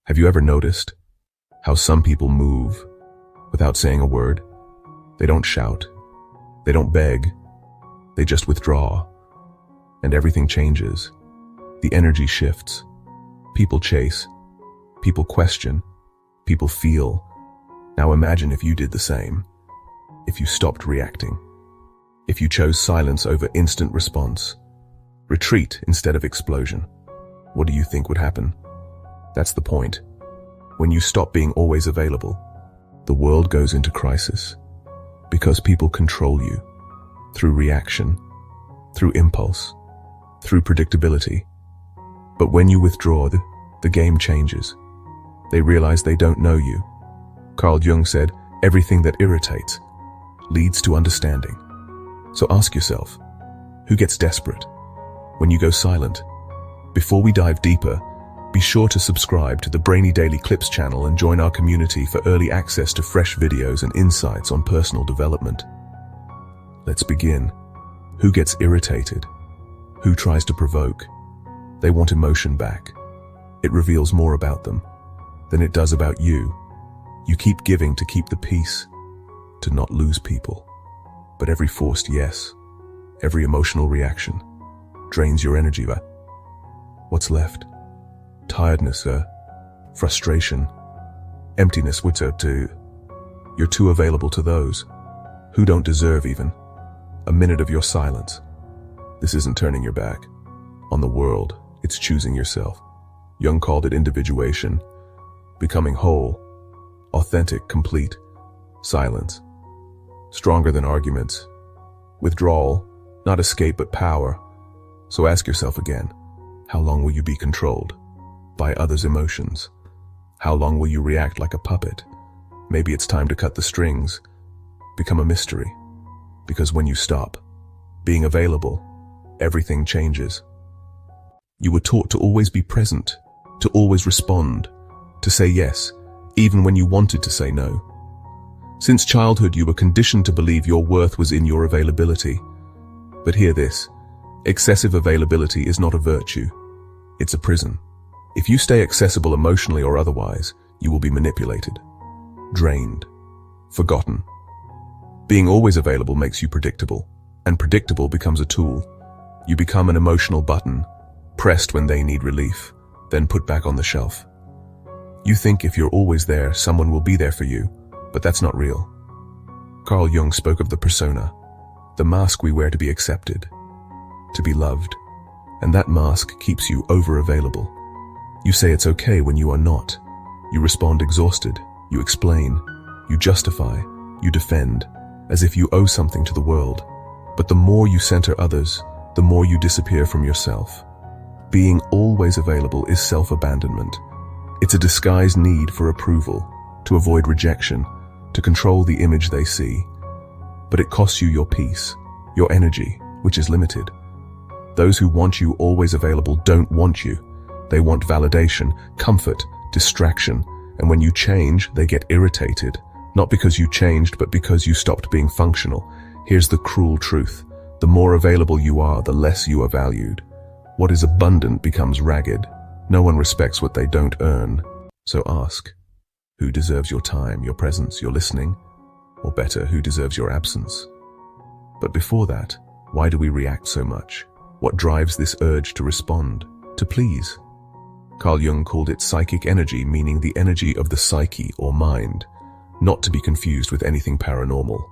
Have you ever noticed how some people move without saying a word? They don't shout. They don't beg. They just withdraw. And everything changes. The energy shifts. People chase. People question. People feel. Now imagine if you did the same. If you stopped reacting. If you chose silence over instant response. Retreat instead of explosion. What do you think would happen? That's the point. When you stop being always available, the world goes into crisis. Because people control you. Through reaction. Through impulse. Through predictability. But when you withdraw, the game changes. They realize they don't know you. Carl Jung said, everything that irritates leads to understanding. So ask yourself, who gets desperate when you go silent? Before we dive deeper, be sure to subscribe to the Brainy Daily Clips channel and join our community for early access to fresh videos and insights on personal development. Let's begin. Who gets irritated? Who tries to provoke? They want emotion back. It reveals more about them than it does about you. You keep giving to keep the peace, to not lose people. But every forced yes, every emotional reaction, drains your energy. What's left? Tiredness, frustration, emptiness. You're too available to those who don't deserve even a minute of your silence. This isn't turning your back on the world, it's choosing yourself. Jung called it individuation, becoming whole, authentic, complete, silence. Stronger than arguments. Withdrawal, not escape but power. So ask yourself again, how long will you be controlled by others' emotions? How long will you react like a puppet? Maybe it's time to cut the strings, become a mystery. Because when you stop being available, everything changes. You were taught to always be present, to always respond, to say yes, even when you wanted to say no. Since childhood, you were conditioned to believe your worth was in your availability. But hear this, excessive availability is not a virtue. It's a prison. If you stay accessible emotionally or otherwise, you will be manipulated, drained, forgotten. Being always available makes you predictable, and predictable becomes a tool. You become an emotional button, pressed when they need relief, then put back on the shelf. You think if you're always there, someone will be there for you, but that's not real. Carl Jung spoke of the persona, the mask we wear to be accepted, to be loved, and that mask keeps you over-available. You say it's okay when you are not. You respond exhausted, you explain, you justify, you defend, as if you owe something to the world. But the more you center others, the more you disappear from yourself. Being always available is self-abandonment. It's a disguised need for approval, to avoid rejection, to control the image they see. But it costs you your peace, your energy, which is limited. Those who want you always available don't want you. They want validation, comfort, distraction, and when you change, they get irritated. Not because you changed, but because you stopped being functional. Here's the cruel truth. The more available you are, the less you are valued. What is abundant becomes ragged. No one respects what they don't earn. So ask, who deserves your time, your presence, your listening? Or better, who deserves your absence? But before that, why do we react so much? What drives this urge to respond, to please? Carl Jung called it psychic energy, meaning the energy of the psyche or mind, not to be confused with anything paranormal.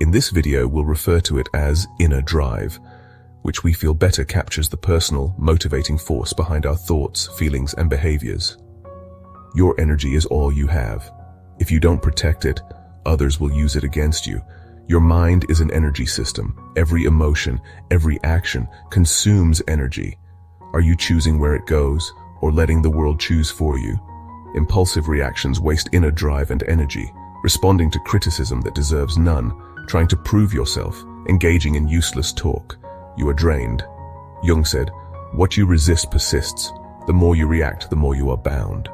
In this video, we'll refer to it as inner drive, which we feel better captures the personal, motivating force behind our thoughts, feelings, and behaviors. Your energy is all you have. If you don't protect it, others will use it against you. Your mind is an energy system. Every emotion, every action consumes energy. Are you choosing where it goes, or letting the world choose for you? Impulsive reactions waste inner drive and energy, responding to criticism that deserves none, trying to prove yourself, engaging in useless talk. You are drained. Jung said, what you resist persists. The more you react, the more you are bound.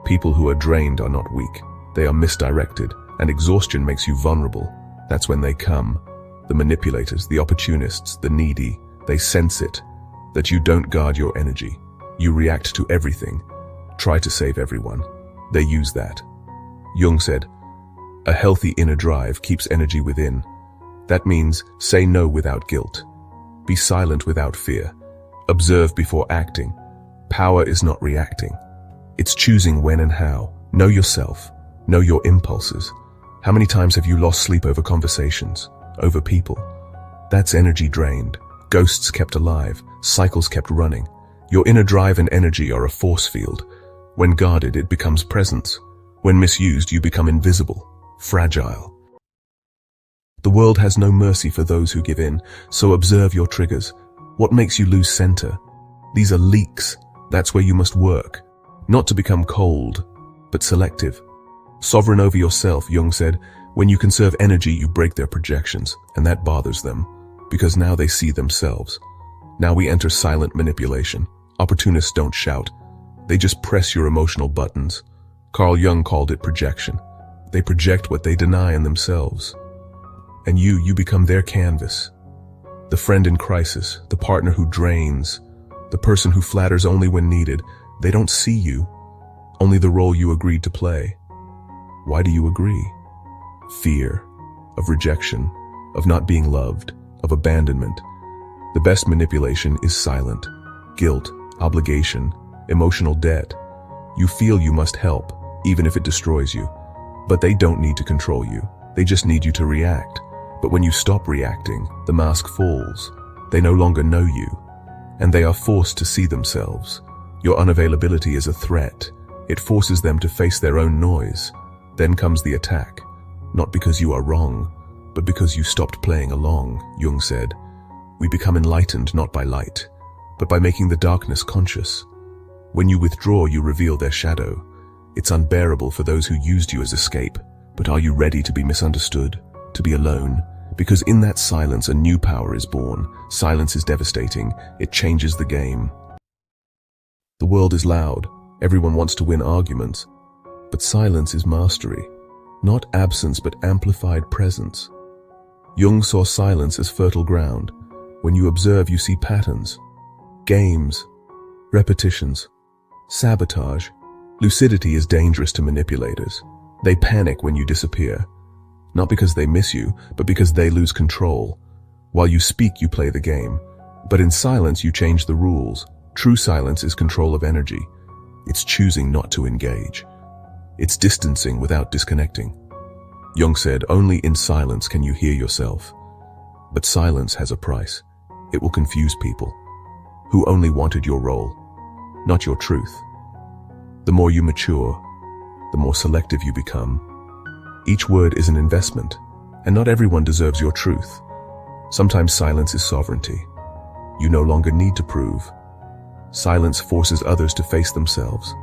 People who are drained are not weak. They are misdirected, and exhaustion makes you vulnerable. That's when they come. The manipulators, the opportunists, the needy, they sense it, that you don't guard your energy. You react to everything, try to save everyone. They use that. Jung said, a healthy inner drive keeps energy within. That means say no without guilt. Be silent without fear. Observe before acting. Power is not reacting. It's choosing when and how. Know yourself. Know your impulses. How many times have you lost sleep over conversations, over people? That's energy drained, ghosts kept alive, cycles kept running. Your inner drive and energy are a force field. When guarded, it becomes presence. When misused, you become invisible, fragile. The world has no mercy for those who give in, so observe your triggers. What makes you lose center? These are leaks. That's where you must work. Not to become cold, but selective. Sovereign over yourself, Jung said, when you conserve energy, you break their projections, and that bothers them, because now they see themselves. Now we enter silent manipulation. Opportunists don't shout. They just press your emotional buttons. Carl Jung called it projection. They project what they deny in themselves. And you become their canvas. The friend in crisis, the partner who drains, the person who flatters only when needed. They don't see you, only the role you agreed to play. Why do you agree? Fear of rejection, of not being loved, of abandonment. The best manipulation is silent. Guilt, obligation, emotional debt. You feel you must help, even if it destroys you. But they don't need to control you. They just need you to react. But when you stop reacting, the mask falls. They no longer know you, and they are forced to see themselves. Your unavailability is a threat. It forces them to face their own noise. Then comes the attack. Not because you are wrong, but because you stopped playing along, Jung said. We become enlightened not by light, but by making the darkness conscious. When you withdraw, you reveal their shadow. It's unbearable for those who used you as escape, but are you ready to be misunderstood, to be alone? Because in that silence, a new power is born. Silence is devastating. It changes the game. The world is loud. Everyone wants to win arguments. But silence is mastery. Not absence, but amplified presence. Jung saw silence as fertile ground. When you observe, you see patterns, games, repetitions, sabotage. Lucidity is dangerous to manipulators. They panic when you disappear. Not because they miss you, but because they lose control. While you speak, you play the game. But in silence, you change the rules. True silence is control of energy. It's choosing not to engage. It's distancing without disconnecting. Jung said, only in silence can you hear yourself. But silence has a price. It will confuse people who only wanted your role, not your truth. The more you mature, the more selective you become. Each word is an investment, and not everyone deserves your truth. Sometimes silence is sovereignty. You no longer need to prove. Silence forces others to face themselves.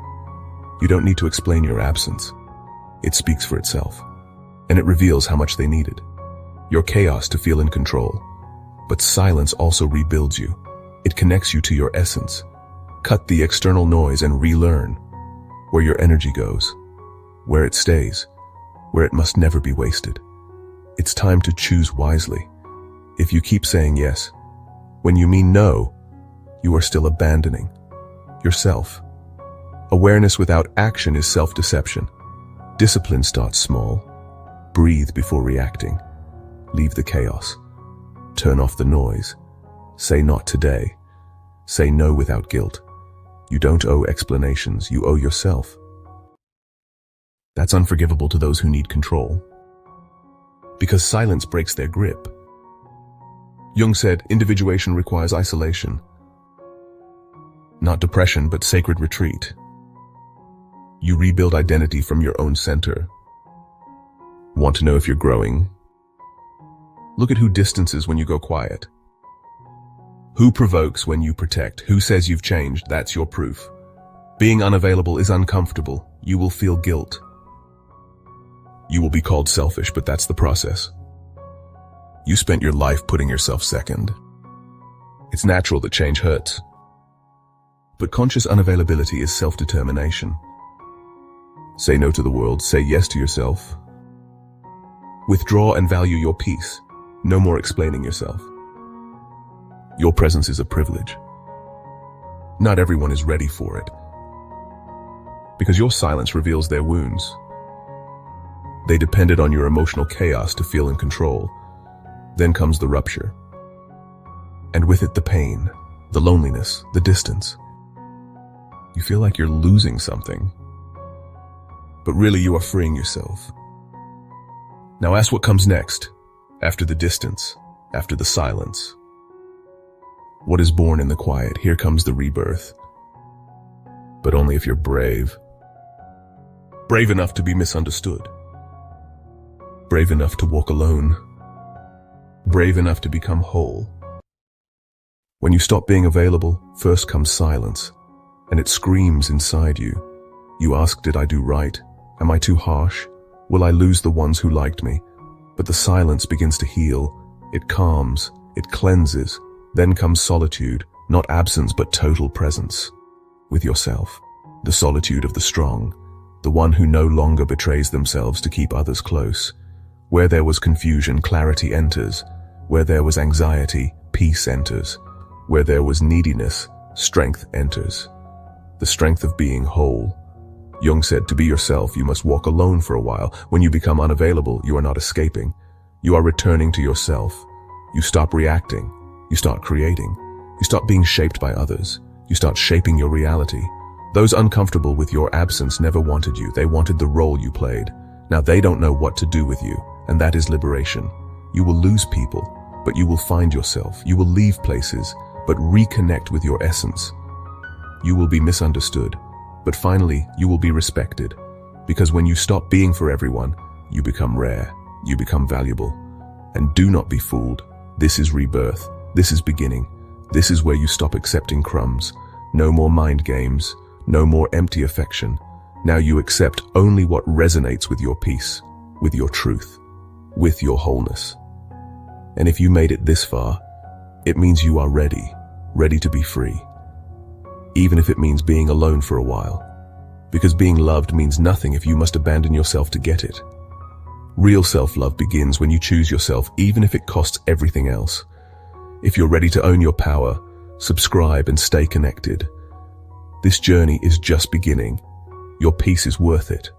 You don't need to explain your absence. It speaks for itself, and it reveals how much they needed. Your chaos to feel in control. But silence also rebuilds you. It connects you to your essence. Cut the external noise and relearn where your energy goes, where it stays, where it must never be wasted. It's time to choose wisely. If you keep saying yes, when you mean no, you are still abandoning yourself. Awareness without action is self-deception. Discipline starts small. Breathe before reacting. Leave the chaos. Turn off the noise. Say not today. Say no without guilt. You don't owe explanations, you owe yourself. That's unforgivable to those who need control, because silence breaks their grip. Jung said, individuation requires isolation. Not depression, but sacred retreat. You rebuild identity from your own center. Want to know if you're growing? Look at who distances when you go quiet. Who provokes when you protect? Who says you've changed? That's your proof. Being unavailable is uncomfortable. You will feel guilt. You will be called selfish, but that's the process. You spent your life putting yourself second. It's natural that change hurts. But conscious unavailability is self-determination. Say no to the world, say yes to yourself. Withdraw and value your peace. No more explaining yourself. Your presence is a privilege. Not everyone is ready for it. because your silence reveals their wounds. They depended on your emotional chaos to feel in control. Then comes the rupture. And with it, the pain, the loneliness, the distance. You feel like you're losing something. But really, you are freeing yourself. Now ask what comes next, after the distance, after the silence. What is born in the quiet? Here comes the rebirth. But only if you're brave. Brave enough to be misunderstood. Brave enough to walk alone. Brave enough to become whole. When you stop being available, first comes silence, and it screams inside you. You ask, did I do right? Am I too harsh? Will I lose the ones who liked me? But the silence begins to heal. It calms, it cleanses. Then comes solitude, not absence but total presence. With yourself. The solitude of the strong. The one who no longer betrays themselves to keep others close. Where there was confusion, clarity enters. Where there was anxiety, peace enters. Where there was neediness, strength enters. The strength of being whole. Jung said, to be yourself, you must walk alone for a while. When you become unavailable, you are not escaping. You are returning to yourself. You stop reacting. You start creating. You stop being shaped by others. You start shaping your reality. Those uncomfortable with your absence never wanted you. They wanted the role you played. Now they don't know what to do with you, and that is liberation. You will lose people, but you will find yourself. You will leave places, but reconnect with your essence. You will be misunderstood, but finally you will be respected. Because when you stop being for everyone, you become rare, you become valuable. And do not be fooled. This is rebirth. This is beginning. This is where you stop accepting crumbs. No more mind games. No more empty affection. Now you accept only what resonates with your peace, with your truth, with your wholeness. And if you made it this far, it means you are ready, ready to be free. Even if it means being alone for a while. Because being loved means nothing if you must abandon yourself to get it. Real self-love begins when you choose yourself, even if it costs everything else. If you're ready to own your power, subscribe and stay connected. This journey is just beginning. Your peace is worth it.